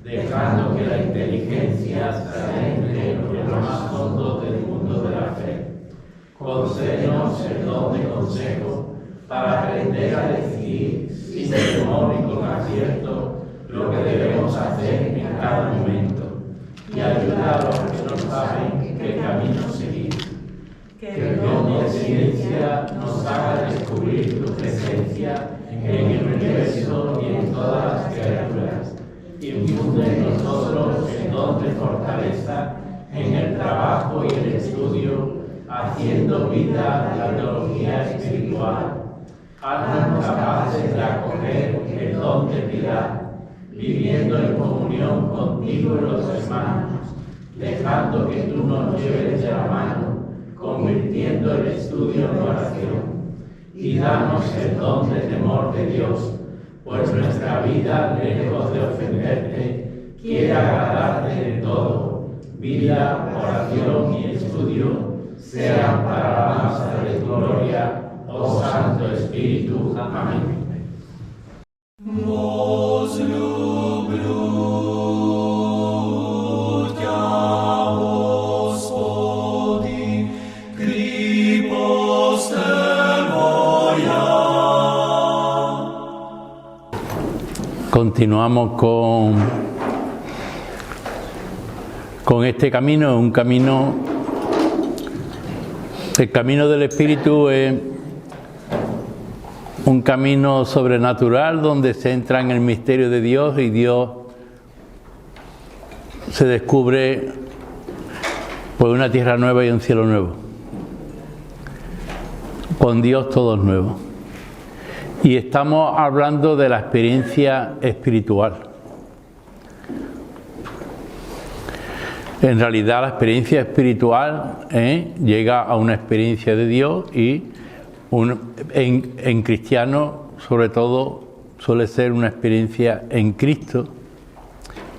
Dejando que la inteligencia se adentre en lo más hondo del mundo de la fe. Concédenos el don de consejo para aprender a decidir sin temor y con acierto lo que debemos hacer en cada momento y ayudar a los que no saben qué camino seguir. Que el don de ciencia nos haga descubrir tu presencia en el universo y en todas las criaturas. Infunde en nosotros el don de fortaleza en el trabajo y el estudio, haciendo vida la teología espiritual. Haznos capaces de acoger el don de piedad, viviendo en comunión contigo y los hermanos, dejando que tú nos lleves de la mano, convirtiendo el estudio en oración. Y danos el don de temor de Dios, pues nuestra vida, lejos de ofenderte, quiere agradarte de todo. Vida, oración y estudio sean para la alabanza de tu gloria, oh Santo Espíritu. Amén. Continuamos con este camino, un camino, el camino del Espíritu es un camino sobrenatural donde se entra en el misterio de Dios y Dios se descubre pues una tierra nueva y un cielo nuevo. Con Dios todo es nuevo. Y estamos hablando de la experiencia espiritual. En realidad la experiencia espiritual llega a una experiencia de Dios y en cristiano sobre todo suele ser una experiencia en Cristo.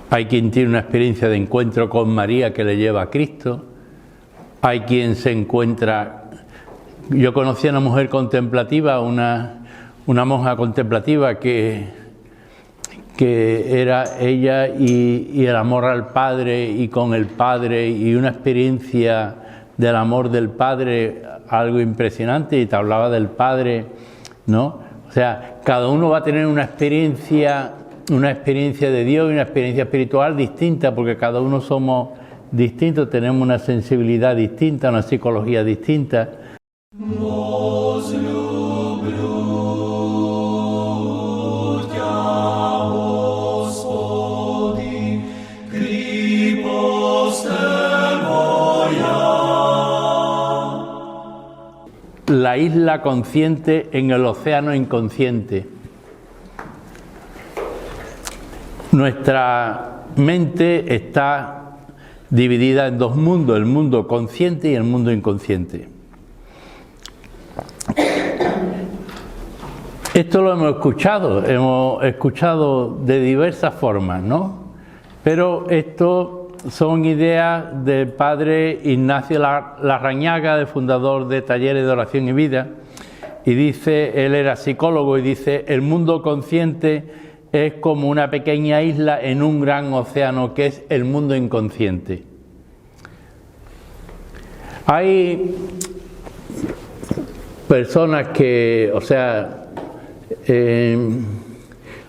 Hay quien tiene una experiencia de encuentro con María que le lleva a Cristo. Hay quien se encuentra... Yo conocí a una mujer contemplativa, una monja contemplativa que era ella y el amor al Padre y con el Padre y una experiencia del amor del Padre, algo impresionante, y te hablaba del Padre, ¿no? O sea, cada uno va a tener una experiencia de Dios y una experiencia espiritual distinta, porque cada uno somos distintos, tenemos una sensibilidad distinta, una psicología distinta. La isla consciente en el océano inconsciente. Nuestra mente está dividida en dos mundos, el mundo consciente y el mundo inconsciente. Esto lo hemos escuchado de diversas formas, ¿no? Pero esto son ideas del padre Ignacio Larrañaga, el fundador de Talleres de Oración y Vida, y dice, él era psicólogo, y dice, el mundo consciente es como una pequeña isla en un gran océano que es el mundo inconsciente. Hay personas que, o sea,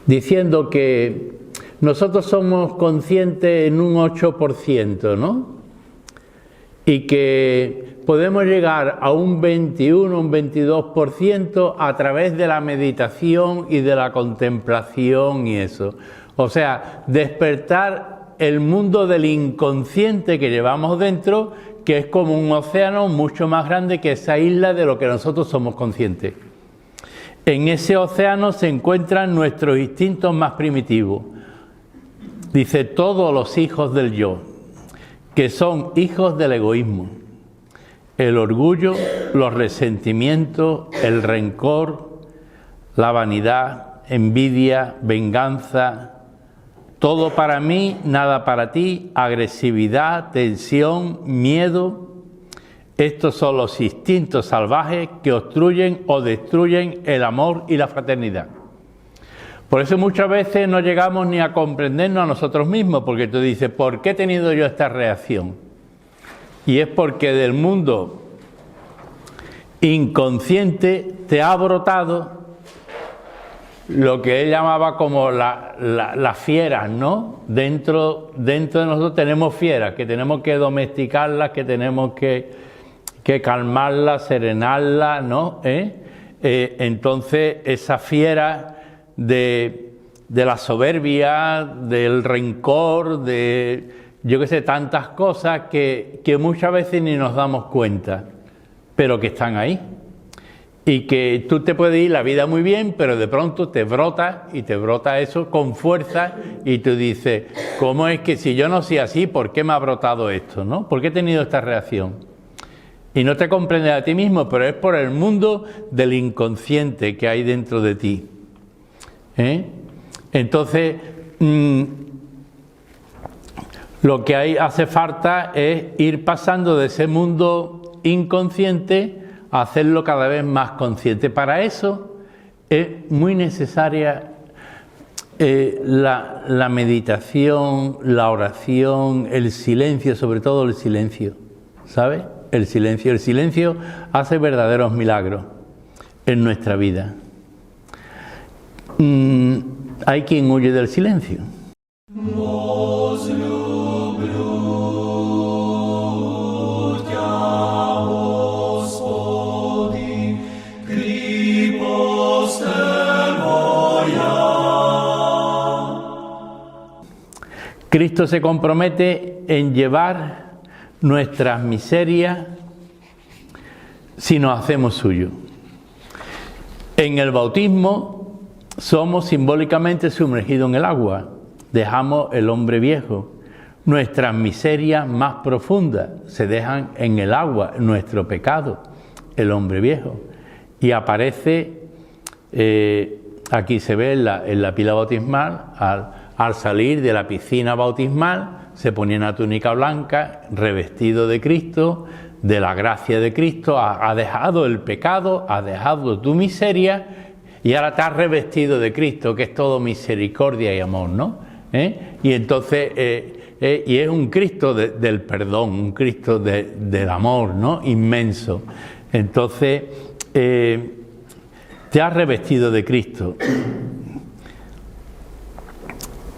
diciendo que nosotros somos conscientes en un 8%, ¿no? Y que podemos llegar a un 21, un 22% a través de la meditación y de la contemplación y eso. O sea, despertar el mundo del inconsciente que llevamos dentro, que es como un océano mucho más grande que esa isla de lo que nosotros somos conscientes. En ese océano se encuentran nuestros instintos más primitivos. Dice, todos los hijos del yo, que son hijos del egoísmo, el orgullo, los resentimientos, el rencor, la vanidad, envidia, venganza, todo para mí, nada para ti, agresividad, tensión, miedo. Estos son los instintos salvajes que obstruyen o destruyen el amor y la fraternidad. Por eso muchas veces no llegamos ni a comprendernos a nosotros mismos, porque tú dices, ¿por qué he tenido yo esta reacción? Y es porque del mundo inconsciente te ha brotado lo que él llamaba como las fieras, ¿no? Dentro de nosotros tenemos fieras, que tenemos que domesticarlas, que tenemos que calmarlas, serenarlas, ¿no? Entonces esa fiera de la soberbia, del rencor, de yo qué sé, tantas cosas que muchas veces ni nos damos cuenta, pero que están ahí. Y que tú te puedes ir la vida muy bien, pero de pronto te brota y te brota eso con fuerza y tú dices, ¿cómo es que si yo no soy así, por qué me ha brotado esto, ¿no? ¿Por qué he tenido esta reacción? Y no te comprendes a ti mismo, pero es por el mundo del inconsciente que hay dentro de ti. Entonces, lo que hace falta es ir pasando de ese mundo inconsciente a hacerlo cada vez más consciente. Para eso es muy necesaria la meditación, la oración, el silencio, sobre todo el silencio, ¿sabes? El silencio hace verdaderos milagros en nuestra vida. Hay quien huye del silencio. Cristo se compromete en llevar nuestras miserias si nos hacemos suyo. En el bautismo somos simbólicamente sumergidos en el agua, dejamos el hombre viejo. Nuestras miserias más profundas se dejan en el agua, nuestro pecado, el hombre viejo. Y aparece, aquí se ve en la pila bautismal, al salir de la piscina bautismal, se ponía una túnica blanca, revestido de Cristo, de la gracia de Cristo, ha dejado el pecado, ha dejado tu miseria y ahora te has revestido de Cristo, que es todo misericordia y amor, ¿no? Y entonces, y es un Cristo del perdón, un Cristo del amor, ¿no? Inmenso. Entonces, te has revestido de Cristo.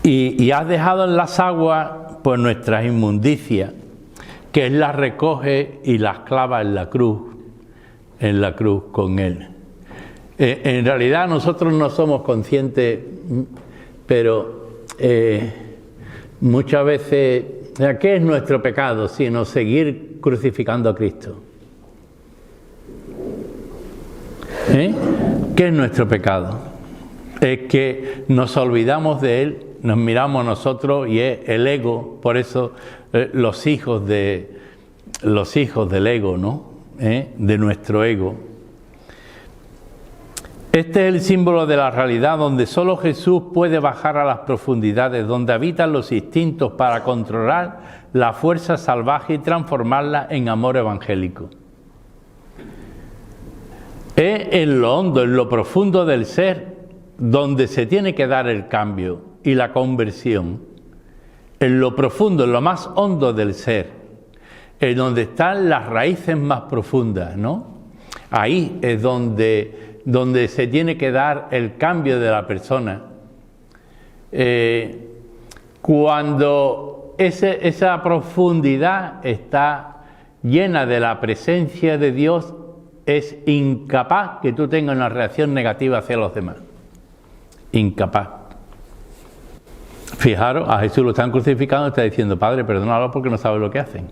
Y has dejado en las aguas pues nuestras inmundicias, que Él las recoge y las clava en la cruz con Él. En realidad nosotros no somos conscientes, pero muchas veces, ¿qué es nuestro pecado? Sino seguir crucificando a Cristo. ¿Qué es nuestro pecado? Es que nos olvidamos de Él, nos miramos a nosotros y es el ego, por eso los hijos del ego, ¿no? De nuestro ego. Este es el símbolo de la realidad donde solo Jesús puede bajar a las profundidades, donde habitan los instintos para controlar la fuerza salvaje y transformarla en amor evangélico. Es en lo hondo, en lo profundo del ser, donde se tiene que dar el cambio y la conversión, en lo profundo, en lo más hondo del ser, en donde están las raíces más profundas, ¿no? Ahí es donde se tiene que dar el cambio de la persona. Cuando esa profundidad está llena de la presencia de Dios, es incapaz que tú tengas una reacción negativa hacia los demás. Incapaz. Fijaros, a Jesús lo están crucificando y está diciendo, Padre, perdónalo porque no sabe lo que hacen.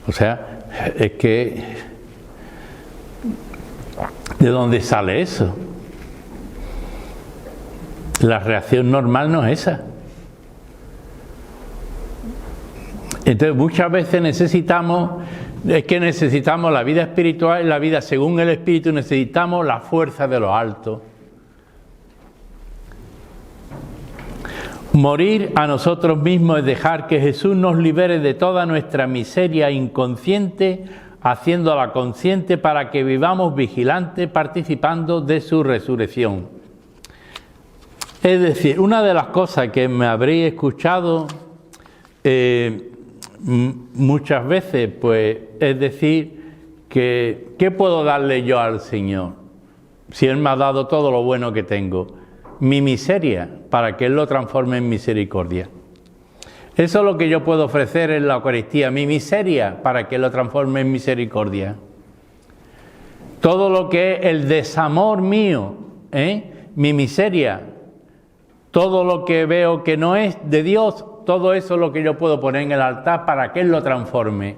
O sea, es que ¿de dónde sale eso? La reacción normal no es esa. Entonces muchas veces necesitamos la vida espiritual y la vida según el Espíritu, necesitamos la fuerza de lo alto. Morir a nosotros mismos es dejar que Jesús nos libere de toda nuestra miseria inconsciente, haciéndola consciente para que vivamos vigilantes, participando de su resurrección. Es decir, una de las cosas que me habréis escuchado muchas veces, pues, es decir, que ¿qué puedo darle yo al Señor? Si Él me ha dado todo lo bueno que tengo. Mi miseria, para que Él lo transforme en misericordia. Eso es lo que yo puedo ofrecer en la Eucaristía, mi miseria, para que Él lo transforme en misericordia. Todo lo que es el desamor mío, mi miseria, todo lo que veo que no es de Dios, todo eso es lo que yo puedo poner en el altar para que Él lo transforme.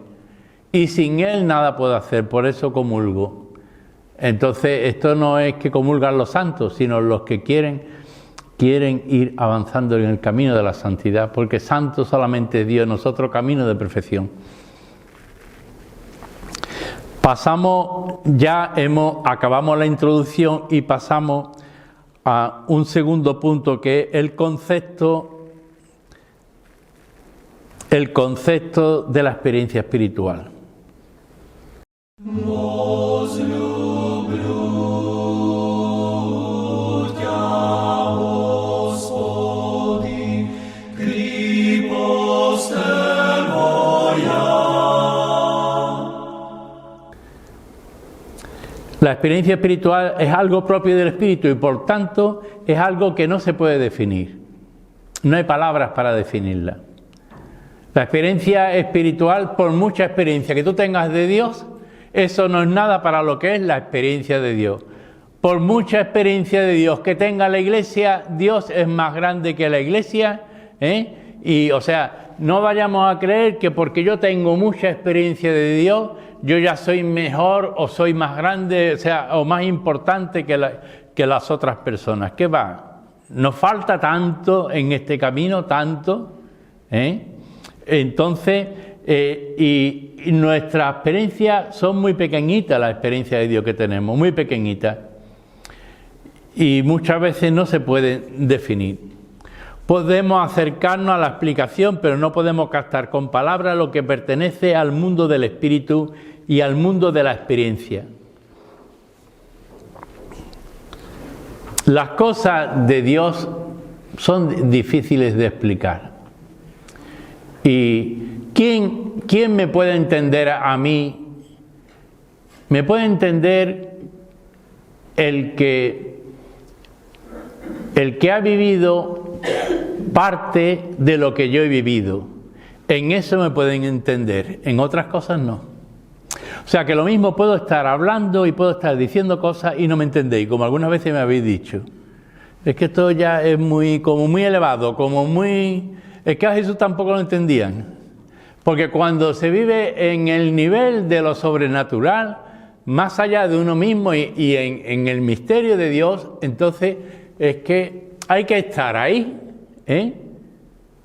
Y sin Él nada puedo hacer, por eso comulgo. Entonces, esto no es que comulgan los santos, sino los que quieren ir avanzando en el camino de la santidad, porque santo solamente Dios, nosotros camino de perfección. Acabamos la introducción y pasamos a un segundo punto, que es el concepto de la experiencia espiritual. La experiencia espiritual es algo propio del Espíritu y por tanto es algo que no se puede definir. No hay palabras para definirla. La experiencia espiritual, por mucha experiencia que tú tengas de Dios, eso no es nada para lo que es la experiencia de Dios. Por mucha experiencia de Dios que tenga la Iglesia, Dios es más grande que la Iglesia, Y, o sea, no vayamos a creer que porque yo tengo mucha experiencia de Dios, yo ya soy mejor o soy más grande, o sea, o más importante que las otras personas. ¿Qué va? Nos falta tanto en este camino, tanto, Entonces, y nuestras experiencias son muy pequeñitas, las experiencias de Dios que tenemos, muy pequeñitas. Y muchas veces no se pueden definir. Podemos acercarnos a la explicación, pero no podemos captar con palabras lo que pertenece al mundo del espíritu y al mundo de la experiencia. Las cosas de Dios son difíciles de explicar. ¿Y quién me puede entender a mí? Me puede entender el que ha vivido parte de lo que yo he vivido. En eso me pueden entender, en otras cosas no. O sea que lo mismo puedo estar hablando y puedo estar diciendo cosas y no me entendéis, como algunas veces me habéis dicho. Es que esto ya es muy elevado, es que a Jesús tampoco lo entendían. Porque cuando se vive en el nivel de lo sobrenatural, más allá de uno mismo y en el misterio de Dios, entonces es que hay que estar ahí,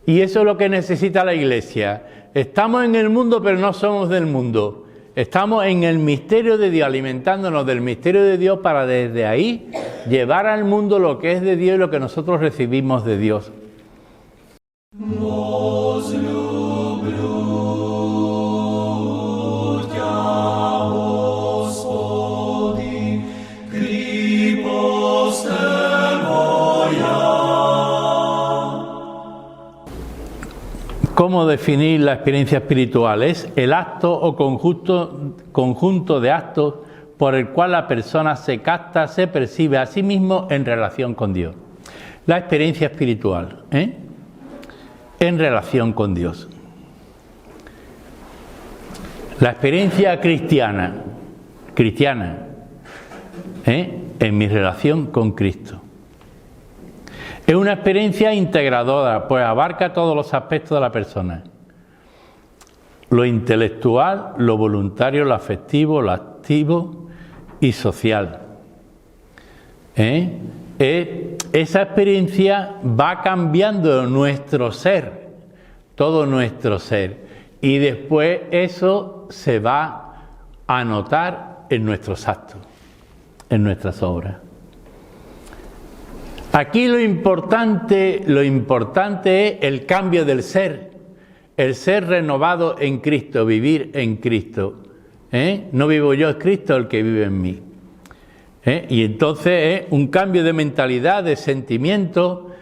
Y eso es lo que necesita la Iglesia. Estamos en el mundo, pero no somos del mundo. Estamos en el misterio de Dios, alimentándonos del misterio de Dios para desde ahí llevar al mundo lo que es de Dios y lo que nosotros recibimos de Dios. ¿Cómo definir la experiencia espiritual? Es el acto o conjunto de actos por el cual la persona se capta, se percibe a sí mismo en relación con Dios. La experiencia espiritual, en relación con Dios. La experiencia cristiana, en mi relación con Cristo. Es una experiencia integradora, pues abarca todos los aspectos de la persona. Lo intelectual, lo voluntario, lo afectivo, lo activo y social. Esa experiencia va cambiando nuestro ser, todo nuestro ser. Y después eso se va a notar en nuestros actos, en nuestras obras. Aquí lo importante es el cambio del ser, el ser renovado en Cristo, vivir en Cristo. No vivo yo, es Cristo el que vive en mí. Y entonces es un cambio de mentalidad, de sentimiento,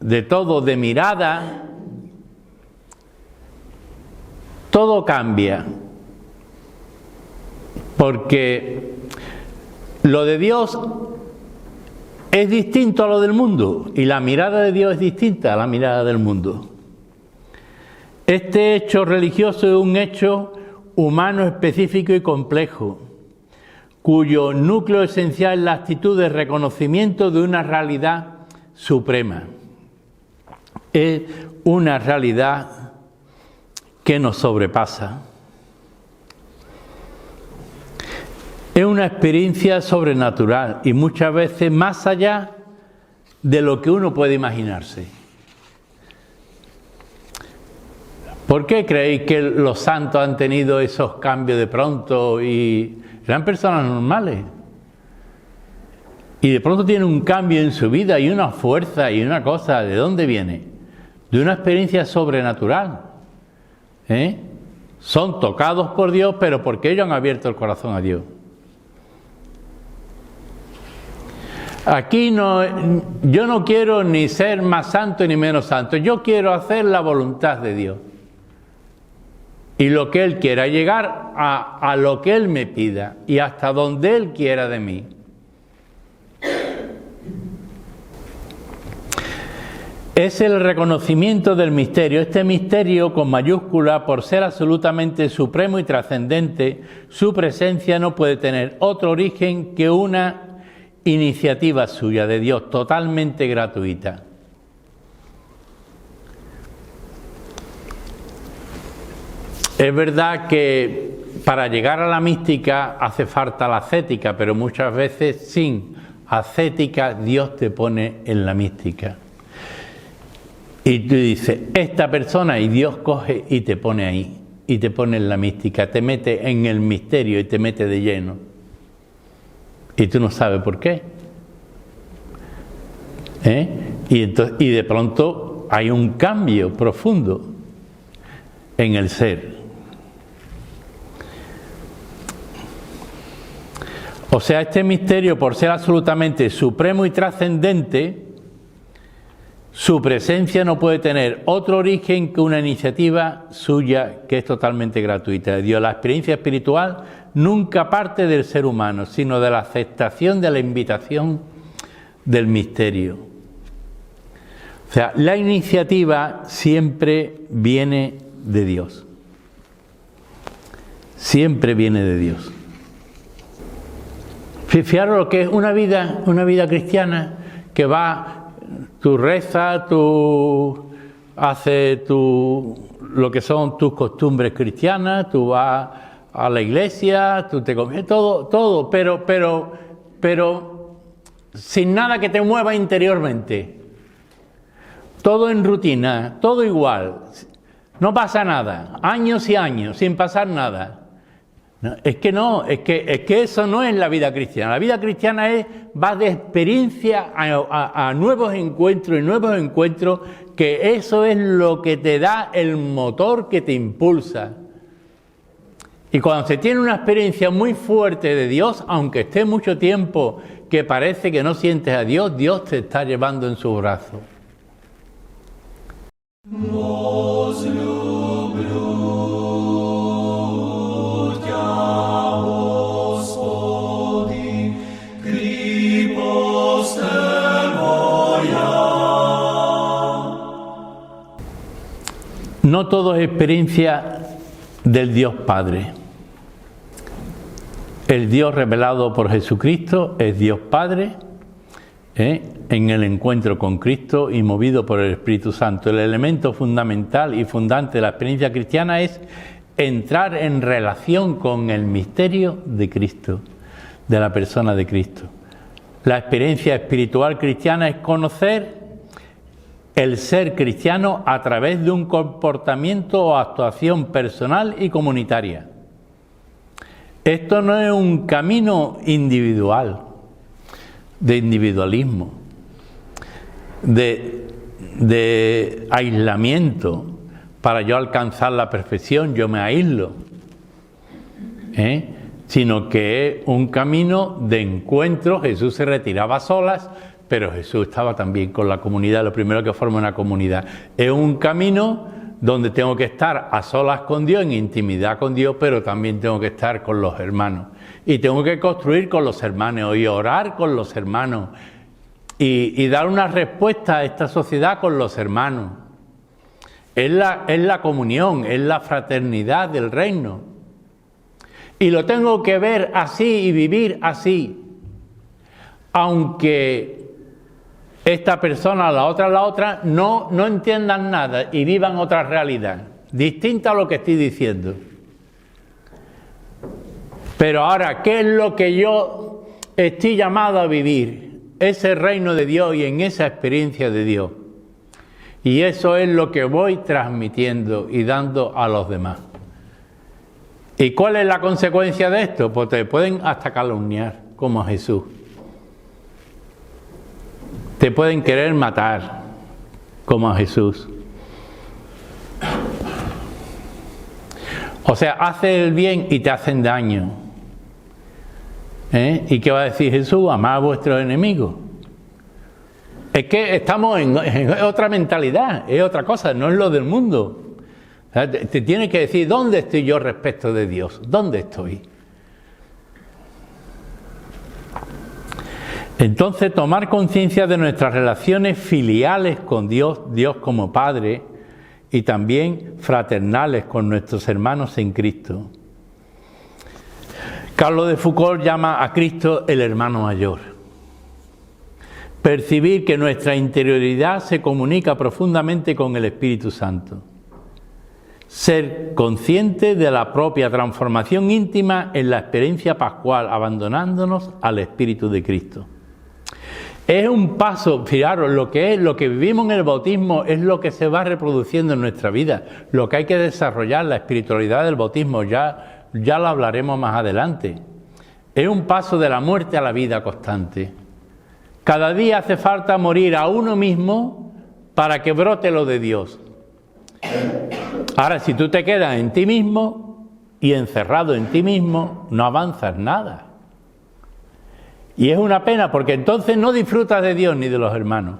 de todo, de mirada. Todo cambia, porque lo de Dios es distinto a lo del mundo y la mirada de Dios es distinta a la mirada del mundo. Este hecho religioso es un hecho humano específico y complejo, cuyo núcleo esencial es la actitud de reconocimiento de una realidad suprema. Es una realidad que nos sobrepasa. Es una experiencia sobrenatural y muchas veces más allá de lo que uno puede imaginarse. ¿Por qué creéis que los santos han tenido esos cambios de pronto y eran personas normales? Y de pronto tienen un cambio en su vida y una fuerza y una cosa. ¿De dónde viene? De una experiencia sobrenatural. Son tocados por Dios, pero porque ellos han abierto el corazón a Dios. Aquí yo no quiero ni ser más santo ni menos santo, yo quiero hacer la voluntad de Dios. Y lo que Él quiera, llegar a lo que Él me pida y hasta donde Él quiera de mí. Es el reconocimiento del misterio. Este misterio con mayúscula, por ser absolutamente supremo y trascendente, su presencia no puede tener otro origen que una iniciativa suya, de Dios, totalmente gratuita. Es verdad que para llegar a la mística hace falta la ascética, pero muchas veces sin ascética Dios te pone en la mística. Y tú dices, esta persona, y Dios coge y te pone ahí, y te pone en la mística, te mete en el misterio y te mete de lleno. Y tú no sabes por qué. Y de pronto hay un cambio profundo en el ser. O sea, este misterio, por ser absolutamente supremo y trascendente, su presencia no puede tener otro origen que una iniciativa suya que es totalmente gratuita de Dios. La experiencia espiritual nunca parte del ser humano, sino de la aceptación de la invitación del misterio. O sea, la iniciativa siempre viene de Dios. Siempre viene de Dios. Fijaros lo que es una vida cristiana que va... Tú rezas, tú haces lo que son tus costumbres cristianas, tú vas a la iglesia, tú te comes todo, pero sin nada que te mueva interiormente. Todo en rutina, todo igual. No pasa nada, años y años sin pasar nada. No, es que eso no es la vida cristiana. La vida cristiana va de experiencia a nuevos encuentros y nuevos encuentros, que eso es lo que te da el motor que te impulsa. Y cuando se tiene una experiencia muy fuerte de Dios, aunque esté mucho tiempo que parece que no sientes a Dios, Dios te está llevando en su brazo. todo es experiencia del Dios Padre. El Dios revelado por Jesucristo es Dios Padre, en el encuentro con Cristo y movido por el Espíritu Santo. El elemento fundamental y fundante de la experiencia cristiana es entrar en relación con el misterio de Cristo, de la persona de Cristo. La experiencia espiritual cristiana es conocer el ser cristiano a través de un comportamiento o actuación personal y comunitaria. Esto no es un camino individual, de individualismo, de aislamiento. Para yo alcanzar la perfección, yo me aíslo, sino que es un camino de encuentro. Jesús se retiraba a solas, pero Jesús estaba también con la comunidad, lo primero que forma una comunidad. Es un camino donde tengo que estar a solas con Dios, en intimidad con Dios, pero también tengo que estar con los hermanos. Y tengo que construir con los hermanos y orar con los hermanos y dar una respuesta a esta sociedad con los hermanos. Es la comunión, es la fraternidad del reino. Y lo tengo que ver así y vivir así. Aunque esta persona, la otra, no entiendan nada y vivan otra realidad, distinta a lo que estoy diciendo. Pero ahora, ¿qué es lo que yo estoy llamado a vivir? Ese reino de Dios y en esa experiencia de Dios. Y eso es lo que voy transmitiendo y dando a los demás. ¿Y cuál es la consecuencia de esto? Pues te pueden hasta calumniar, como a Jesús. Te pueden querer matar, como a Jesús. O sea, haces el bien y te hacen daño. ¿Y qué va a decir Jesús? Amad a vuestros enemigos. Es que estamos en otra mentalidad, es otra cosa, no es lo del mundo. O sea, te tiene que decir, ¿dónde estoy yo respecto de Dios? ¿Dónde estoy? Entonces, tomar conciencia de nuestras relaciones filiales con Dios, Dios como Padre, y también fraternales con nuestros hermanos en Cristo. Carlos de Foucault llama a Cristo el hermano mayor. Percibir que nuestra interioridad se comunica profundamente con el Espíritu Santo. Ser consciente de la propia transformación íntima en la experiencia pascual, abandonándonos al Espíritu de Cristo. Es un paso, fijaros, lo que vivimos en el bautismo es lo que se va reproduciendo en nuestra vida. Lo que hay que desarrollar, la espiritualidad del bautismo, ya lo hablaremos más adelante. Es un paso de la muerte a la vida constante. Cada día hace falta morir a uno mismo para que brote lo de Dios. Ahora, si tú te quedas en ti mismo y encerrado en ti mismo, no avanzas nada. Y es una pena porque entonces no disfrutas de Dios ni de los hermanos.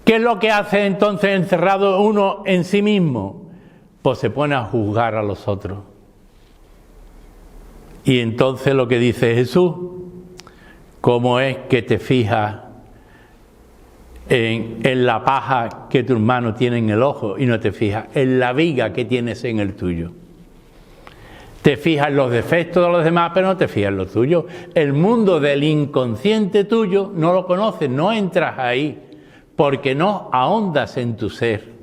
¿Qué es lo que hace entonces encerrado uno en sí mismo? Pues se pone a juzgar a los otros. Y entonces lo que dice Jesús, ¿cómo es que te fijas en la paja que tu hermano tiene en el ojo y no te fijas en la viga que tienes en el tuyo? Te fijas en los defectos de los demás, pero no te fijas en los tuyos. El mundo del inconsciente tuyo no lo conoces, no entras ahí, porque no ahondas en tu ser.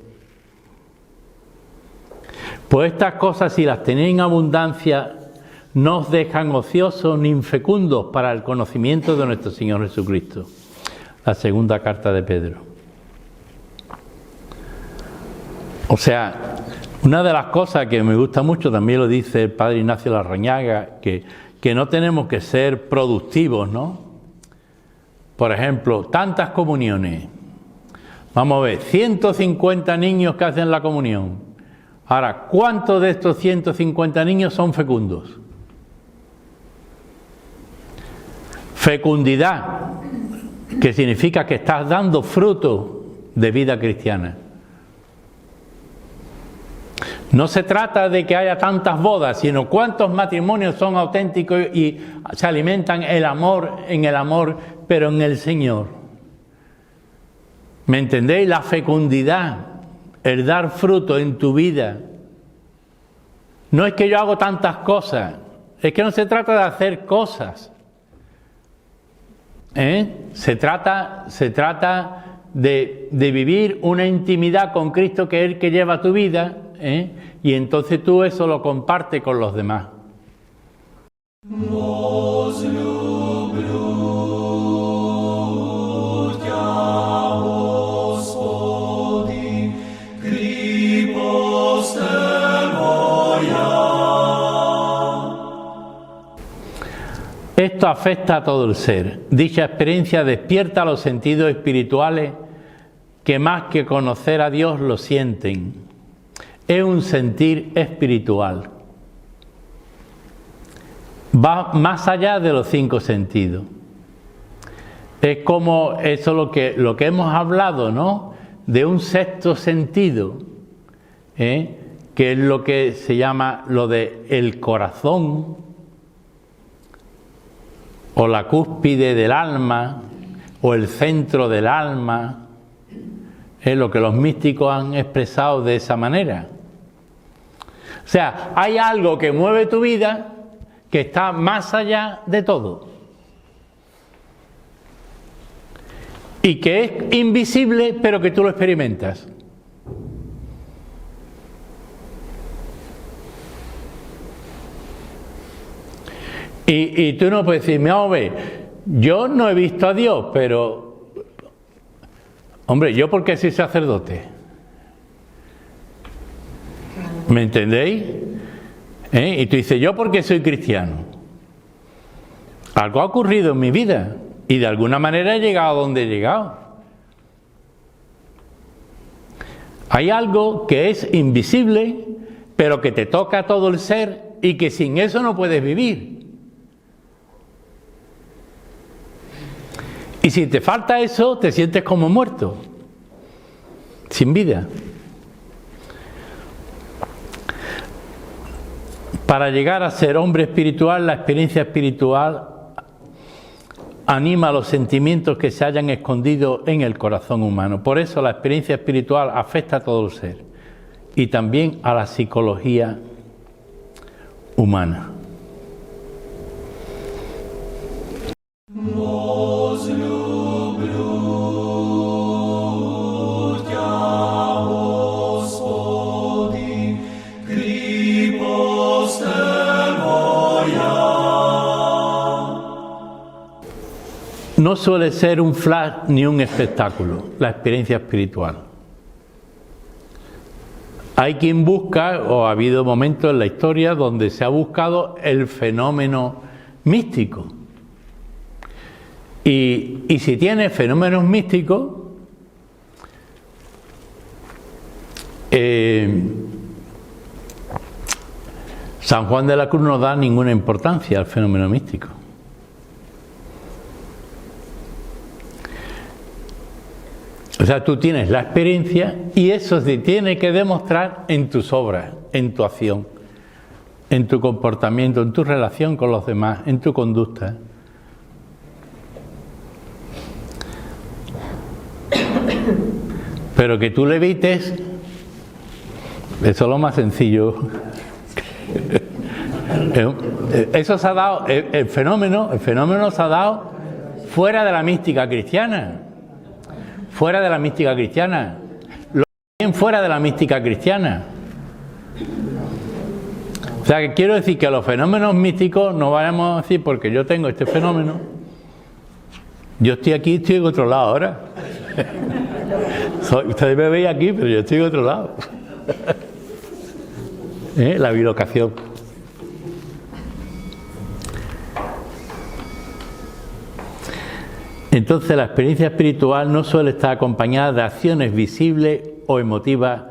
Pues estas cosas, si las tenéis en abundancia, no os dejan ociosos ni infecundos para el conocimiento de nuestro Señor Jesucristo. La segunda carta de Pedro. O sea, una de las cosas que me gusta mucho, también lo dice el Padre Ignacio Larrañaga, que no tenemos que ser productivos, ¿no? Por ejemplo, tantas comuniones. Vamos a ver, 150 niños que hacen la comunión. Ahora, ¿cuántos de estos 150 niños son fecundos? Fecundidad, que significa que estás dando fruto de vida cristiana. No se trata de que haya tantas bodas, sino cuántos matrimonios son auténticos y se alimentan en el amor, pero en el Señor. ¿Me entendéis? La fecundidad el dar fruto en tu vida. No es que yo hago tantas cosas, es que no se trata de hacer cosas. Se trata de vivir una intimidad con Cristo, que es el que lleva tu vida, y entonces tú eso lo compartes con los demás. Esto afecta a todo el ser. Dicha experiencia despierta los sentidos espirituales que más que conocer a Dios lo sienten. Es un sentir espiritual. Va más allá de los 5 sentidos. Es como eso lo que hemos hablado, ¿no? De un sexto sentido, que es lo que se llama lo de el corazón, o la cúspide del alma, o el centro del alma. Es lo que los místicos han expresado de esa manera. O sea, hay algo que mueve tu vida que está más allá de todo y que es invisible, pero que tú lo experimentas. Y tú no puedes decirme, hombre, yo no he visto a Dios, pero, hombre, yo porque soy sacerdote. ¿Me entendéis? Y tú dices, yo porque soy cristiano. Algo ha ocurrido en mi vida y de alguna manera he llegado a donde he llegado. Hay algo que es invisible, pero que te toca a todo el ser y que sin eso no puedes vivir. Y si te falta eso, te sientes como muerto, sin vida. Para llegar a ser hombre espiritual, la experiencia espiritual anima los sentimientos que se hayan escondido en el corazón humano. Por eso la experiencia espiritual afecta a todo el ser y también a la psicología humana. No suele ser un flash ni un espectáculo, la experiencia espiritual. Hay quien busca, o ha habido momentos en la historia donde se ha buscado el fenómeno místico. Y si tiene fenómenos místicos, San Juan de la Cruz no da ninguna importancia al fenómeno místico. O sea, tú tienes la experiencia y eso se tiene que demostrar en tus obras, en tu acción, en tu comportamiento, en tu relación con los demás, en tu conducta. Pero que tú levites, eso es lo más sencillo. Eso se ha dado, el fenómeno se ha dado fuera de la mística cristiana. Fuera de la mística cristiana. Lo bien fuera de la mística cristiana. O sea, que quiero decir que los fenómenos místicos no vamos a decir porque yo tengo este fenómeno. Yo estoy aquí, estoy en otro lado ahora. Ustedes me veis aquí, pero yo estoy en otro lado. La bilocación. Entonces la experiencia espiritual no suele estar acompañada de acciones visibles o emotivas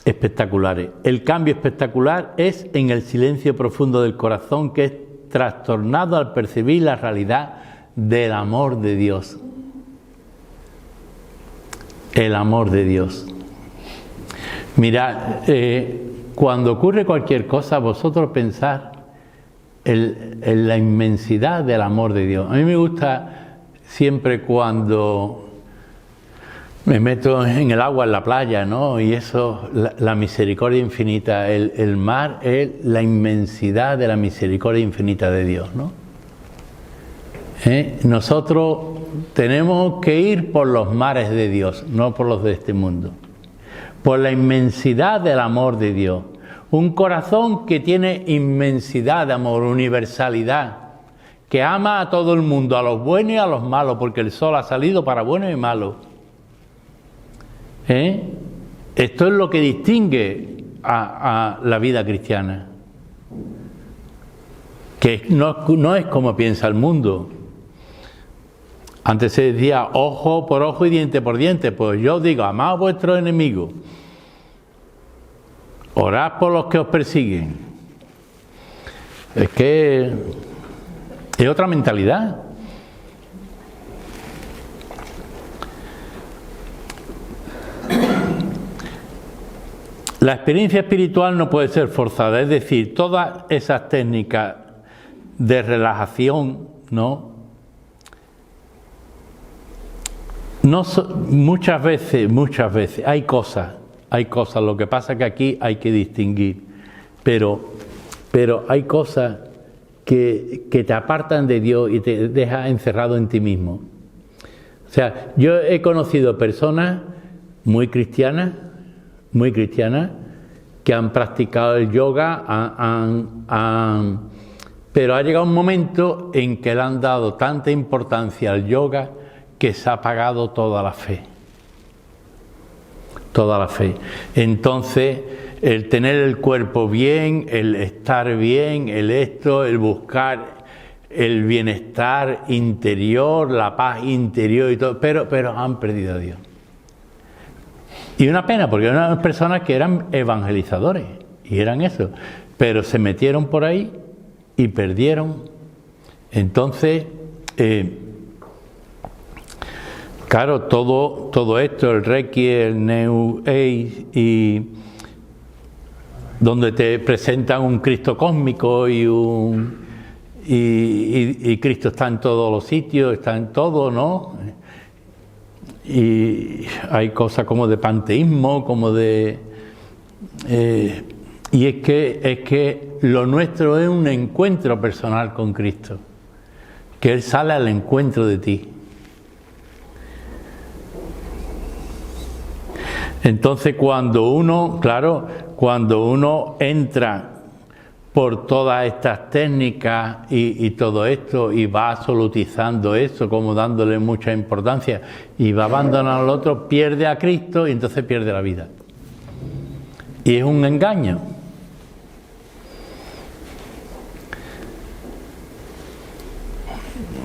espectaculares. El cambio espectacular es en el silencio profundo del corazón, que es trastornado al percibir la realidad del amor de Dios. El amor de Dios. Mirad, cuando ocurre cualquier cosa, vosotros pensad en la inmensidad del amor de Dios. A mí me gusta siempre cuando me meto en el agua, en la playa, ¿no? Y eso, la misericordia infinita, el mar es la inmensidad de la misericordia infinita de Dios, ¿no? Nosotros tenemos que ir por los mares de Dios, no por los de este mundo. Por la inmensidad del amor de Dios. Un corazón que tiene inmensidad de amor, universalidad, que ama a todo el mundo, a los buenos y a los malos, porque el sol ha salido para buenos y malos. Esto es lo que distingue a la vida cristiana. Que no es como piensa el mundo. Antes se decía ojo por ojo y diente por diente. Pues yo digo, amad a vuestros enemigos. Orad por los que os persiguen. Es que es otra mentalidad. La experiencia espiritual no puede ser forzada, es decir, todas esas técnicas de relajación, muchas veces hay cosas, lo que pasa es que aquí hay que distinguir, pero hay cosas que te apartan de Dios y te dejan encerrado en ti mismo. O sea, yo he conocido personas muy cristianas, que han practicado el yoga, pero ha llegado un momento en que le han dado tanta importancia al yoga que se ha apagado toda la fe. Toda la fe. Entonces, el tener el cuerpo bien, el estar bien, el buscar el bienestar interior, la paz interior y todo, pero han perdido a Dios. Y una pena, porque eran unas personas que eran evangelizadores, y eran eso, pero se metieron por ahí y perdieron. Entonces, claro, todo esto, el Reiki, el New Age, y donde te presentan un Cristo cósmico y Cristo está en todos los sitios, está en todo, ¿no? Y hay cosas como de panteísmo, como de... y es que lo nuestro es un encuentro personal con Cristo, que Él sale al encuentro de ti. Entonces cuando uno entra por todas estas técnicas y todo esto, y va absolutizando eso, como dándole mucha importancia, y va abandonando al otro, pierde a Cristo y entonces pierde la vida. Y es un engaño.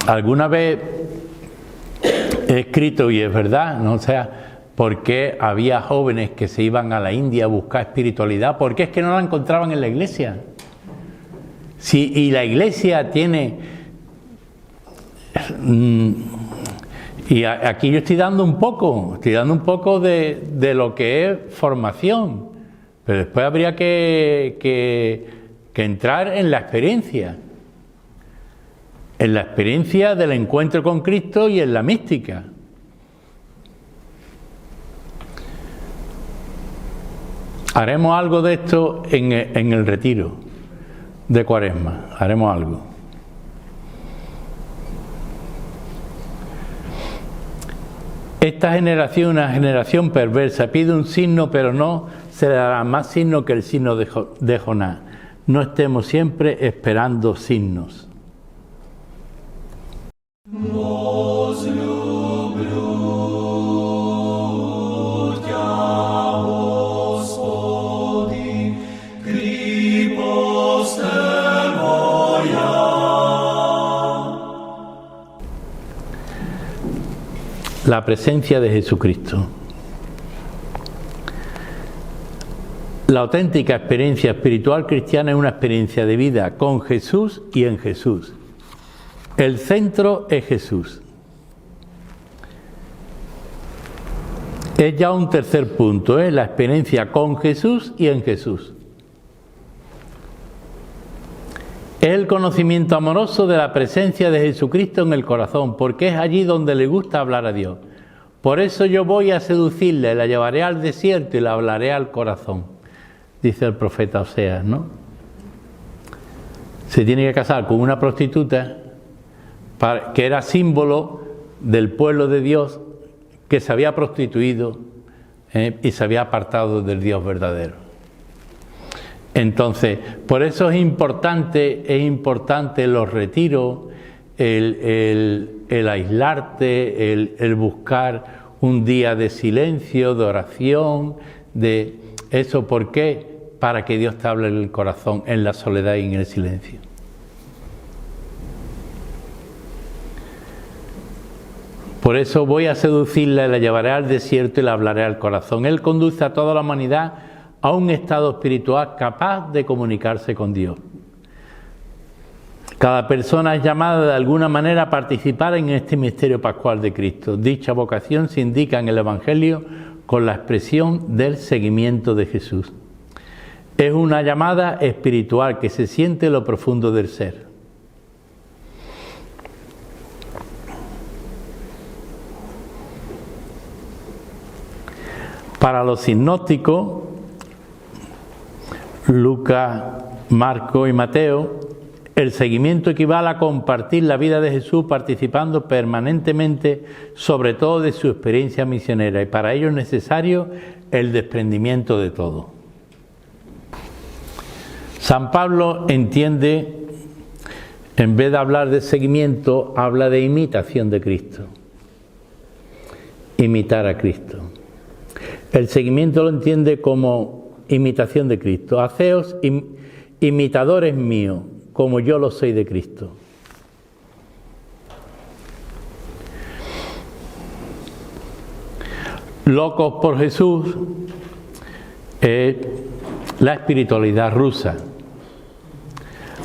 Alguna vez he escrito, y es verdad, ¿no? O sea, ¿por qué había jóvenes que se iban a la India a buscar espiritualidad? Porque es que no la encontraban en la iglesia. Sí, y la iglesia tiene... Y aquí yo estoy dando un poco de lo que es formación, pero después habría que entrar en la experiencia del encuentro con Cristo y en la mística. Haremos algo de esto en el retiro de Cuaresma, haremos algo. Esta generación es una generación perversa, pide un signo, pero no se le dará más signo que el signo de Jonás. No estemos siempre esperando signos. La presencia de Jesucristo. La auténtica experiencia espiritual cristiana es una experiencia de vida con Jesús y en Jesús. El centro es Jesús. Es ya un tercer punto, la experiencia con Jesús y en Jesús. Es el conocimiento amoroso de la presencia de Jesucristo en el corazón, porque es allí donde le gusta hablar a Dios. Por eso yo voy a seducirla, la llevaré al desierto y la hablaré al corazón, dice el profeta Oseas, ¿no? Se tiene que casar con una prostituta que era símbolo del pueblo de Dios que se había prostituido y se había apartado del Dios verdadero. Entonces, por eso es importante los retiros, el aislarte, el buscar un día de silencio, de oración, de eso. ¿Por qué? Para que Dios te hable en el corazón, en la soledad y en el silencio. Por eso voy a seducirla, la llevaré al desierto y la hablaré al corazón. Él conduce a toda la humanidad a un estado espiritual capaz de comunicarse con Dios. Cada persona es llamada de alguna manera a participar en este misterio pascual de Cristo. Dicha vocación se indica en el Evangelio con la expresión del seguimiento de Jesús. Es una llamada espiritual que se siente en lo profundo del ser. Para los sinópticos, Lucas, Marcos y Mateo, el seguimiento equivale a compartir la vida de Jesús participando permanentemente sobre todo de su experiencia misionera, y para ello es necesario el desprendimiento de todo. San Pablo entiende, en vez de hablar de seguimiento, habla de imitación de Cristo. Imitar a Cristo. El seguimiento lo entiende como imitación de Cristo. Haceos imitadores míos, como yo lo soy de Cristo. Locos por Jesús es la espiritualidad rusa.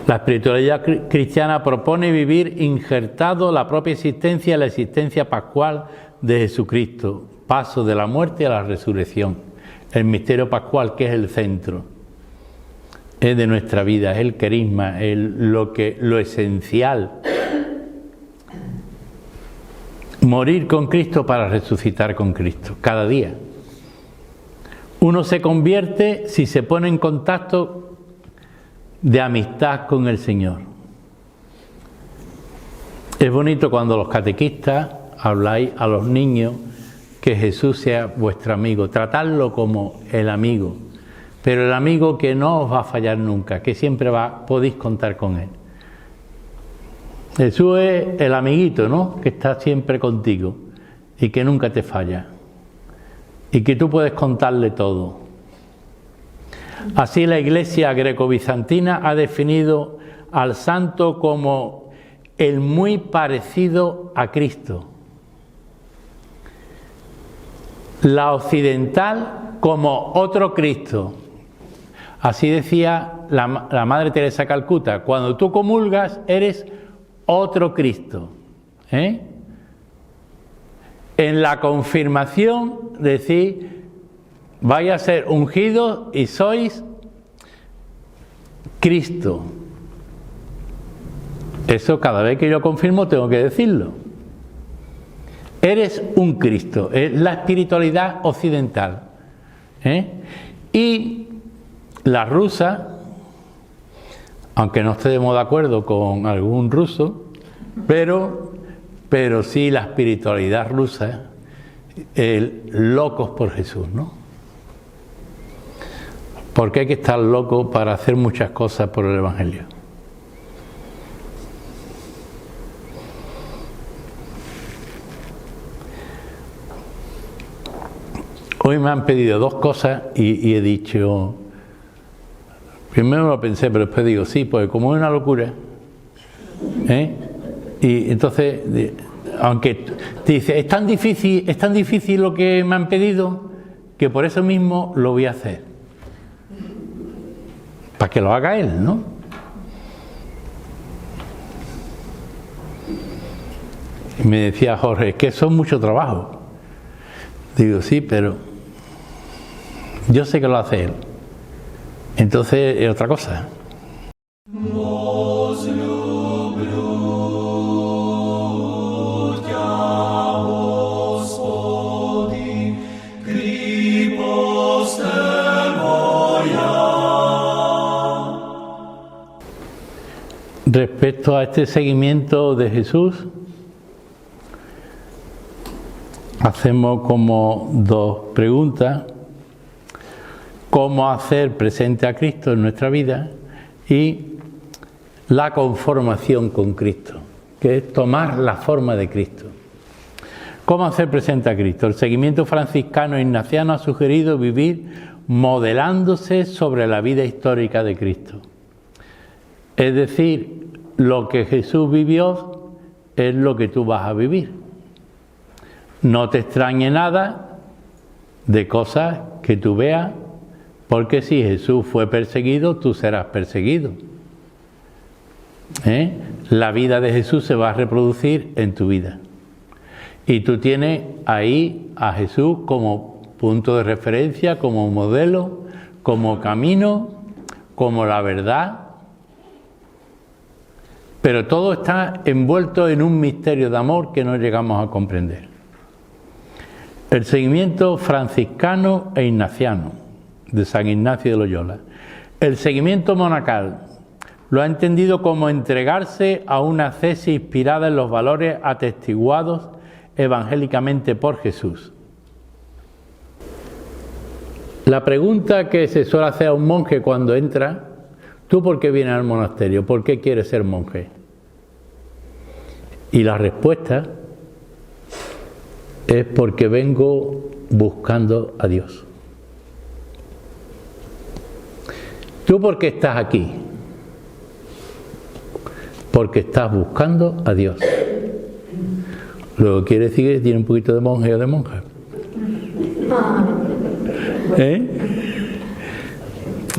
La espiritualidad cristiana propone vivir injertado la propia existencia en la existencia pascual de Jesucristo, paso de la muerte a la resurrección. El misterio pascual, que es el centro, es de nuestra vida, es el carisma, es lo esencial. Morir con Cristo para resucitar con Cristo, cada día. Uno se convierte si se pone en contacto de amistad con el Señor. Es bonito cuando los catequistas habláis a los niños que Jesús sea vuestro amigo, tratadlo como el amigo, pero el amigo que no os va a fallar nunca, que siempre podéis contar con él. Jesús es el amiguito, ¿no?, que está siempre contigo y que nunca te falla y que tú puedes contarle todo. Así la Iglesia greco-bizantina ha definido al santo como el muy parecido a Cristo. La occidental como otro Cristo. Así decía la Madre Teresa de Calcuta: cuando tú comulgas eres otro Cristo. En la confirmación decir: vais a ser ungidos y sois Cristo. Eso cada vez que yo confirmo tengo que decirlo. Eres un Cristo, es la espiritualidad occidental. Y la rusa, aunque no estemos de acuerdo con algún ruso, pero sí la espiritualidad rusa, locos por Jesús, ¿no? Porque hay que estar loco para hacer muchas cosas por el Evangelio. Hoy me han pedido dos cosas y he dicho, primero lo pensé, pero después digo, sí, pues como es una locura, y entonces, aunque te dice, es tan difícil lo que me han pedido, que por eso mismo lo voy a hacer, para que lo haga él, ¿no? Y me decía Jorge, es que eso es mucho trabajo. Digo, sí, pero yo sé que lo hace él. Entonces es otra cosa. respecto a este seguimiento de Jesús, hacemos como dos preguntas: cómo hacer presente a Cristo en nuestra vida y la conformación con Cristo, que es tomar la forma de Cristo. ¿Cómo hacer presente a Cristo? El seguimiento franciscano e ignaciano ha sugerido vivir modelándose sobre la vida histórica de Cristo. Es decir, lo que Jesús vivió es lo que tú vas a vivir. No te extrañe nada de cosas que tú veas, porque si Jesús fue perseguido, tú serás perseguido. La vida de Jesús se va a reproducir en tu vida. Y tú tienes ahí a Jesús como punto de referencia, como modelo, como camino, como la verdad. Pero todo está envuelto en un misterio de amor que no llegamos a comprender. El seguimiento franciscano e ignaciano de San Ignacio de Loyola. El seguimiento monacal lo ha entendido como entregarse a una ascesis inspirada en los valores atestiguados evangélicamente por Jesús. La pregunta que se suele hacer a un monje cuando entra: ¿tú por qué vienes al monasterio? ¿Por qué quieres ser monje? Y la respuesta es: porque vengo buscando a Dios. ¿Tú por qué estás aquí? Porque estás buscando a Dios. Luego quiere decir que tiene un poquito de monje o de monja.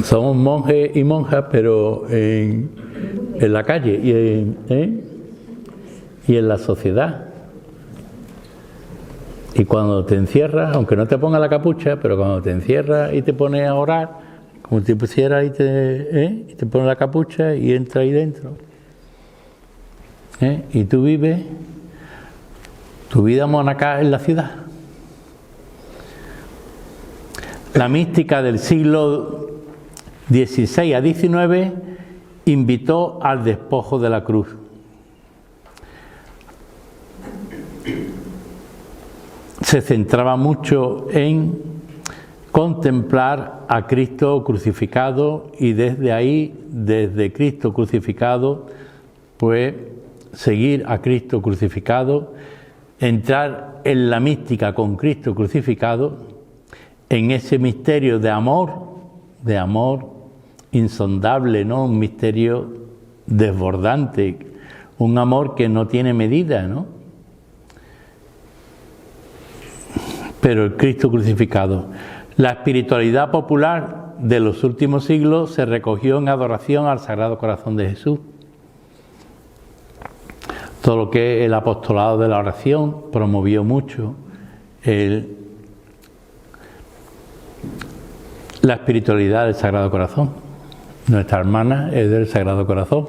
Somos monjes y monjas, pero en la calle y en la sociedad. Y cuando te encierras, aunque no te pongas la capucha, pero cuando te encierras y te pones a orar, como si te pusieras y te pones la capucha y entras ahí dentro. Y tú vives tu vida monacal en la ciudad. La mística del siglo XVI a XIX invitó al despojo de la cruz. Se centraba mucho en contemplar a Cristo crucificado y desde ahí, desde Cristo crucificado, pues seguir a Cristo crucificado, entrar en la mística con Cristo crucificado, en ese misterio de amor insondable, ¿no? Un misterio desbordante, un amor que no tiene medida, ¿no? Pero el Cristo crucificado. La espiritualidad popular de los últimos siglos se recogió en adoración al Sagrado Corazón de Jesús. Todo lo que el apostolado de la oración promovió mucho la espiritualidad del Sagrado Corazón. Nuestra hermana es del Sagrado Corazón.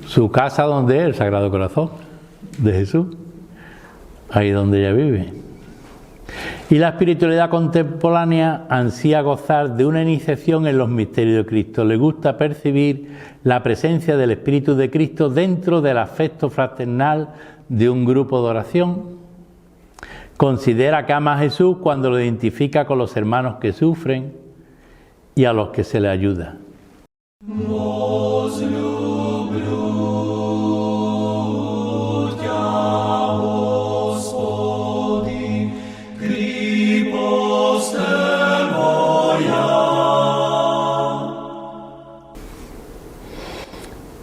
Su casa, ¿dónde es? El Sagrado Corazón de Jesús. Ahí donde ella vive. Y la espiritualidad contemporánea ansía gozar de una iniciación en los misterios de Cristo. Le gusta percibir la presencia del Espíritu de Cristo dentro del afecto fraternal de un grupo de oración. Considera que ama a Jesús cuando lo identifica con los hermanos que sufren y a los que se le ayuda.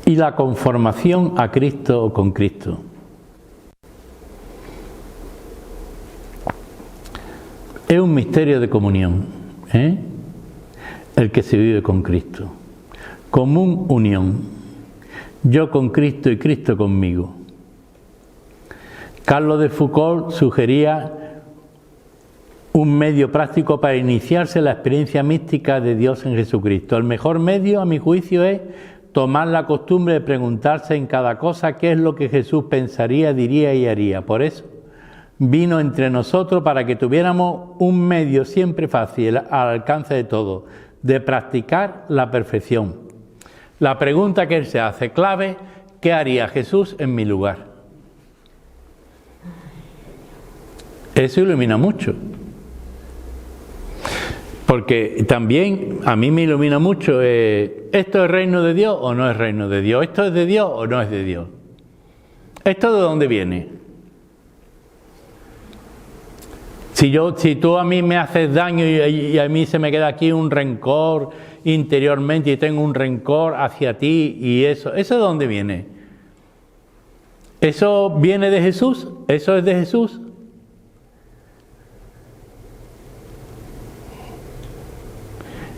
Y la conformación a Cristo o con Cristo. Es un misterio de comunión, el que se vive con Cristo. Común unión. Yo con Cristo y Cristo conmigo. Carlos de Foucault sugería un medio práctico para iniciarse en la experiencia mística de Dios en Jesucristo. El mejor medio, a mi juicio, es tomar la costumbre de preguntarse en cada cosa qué es lo que Jesús pensaría, diría y haría. Por eso vino entre nosotros para que tuviéramos un medio siempre fácil, al alcance de todos, de practicar la perfección. La pregunta que él se hace, clave, ¿qué haría Jesús en mi lugar? Eso ilumina mucho. Porque también a mí me ilumina mucho, ¿esto es reino de Dios o no es reino de Dios? ¿Esto es de Dios o no es de Dios? ¿Esto de dónde viene? Si tú a mí me haces daño y a mí se me queda aquí un rencor interiormente y tengo un rencor hacia ti y ¿eso de dónde viene? ¿Eso viene de Jesús? ¿Eso es de Jesús?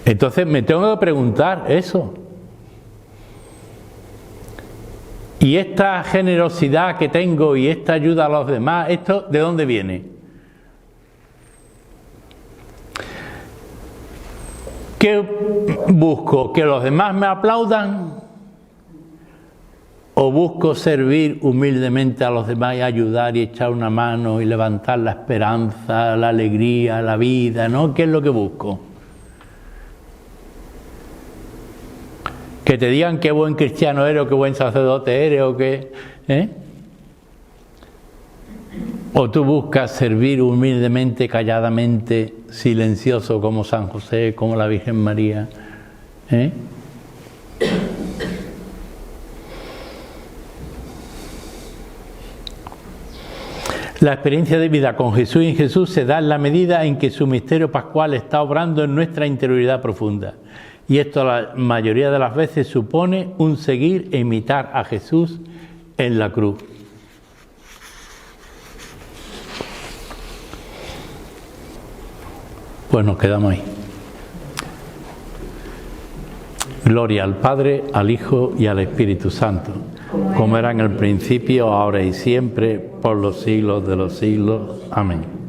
Entonces me tengo que preguntar eso. Y esta generosidad que tengo y esta ayuda a los demás, ¿esto de dónde viene? ¿Qué busco? ¿Que los demás me aplaudan? ¿O busco servir humildemente a los demás y ayudar y echar una mano y levantar la esperanza, la alegría, la vida, ¿no? ¿Qué es lo que busco? Que te digan qué buen cristiano eres o qué buen sacerdote eres o qué... O tú buscas servir humildemente, calladamente, silencioso como San José, como la Virgen María. La experiencia de vida con Jesús y en Jesús se da en la medida en que su misterio pascual está obrando en nuestra interioridad profunda. Y esto la mayoría de las veces supone un seguir e imitar a Jesús en la cruz. Pues nos quedamos ahí. Gloria al Padre, al Hijo y al Espíritu Santo, como era en el principio, ahora y siempre, por los siglos de los siglos. Amén.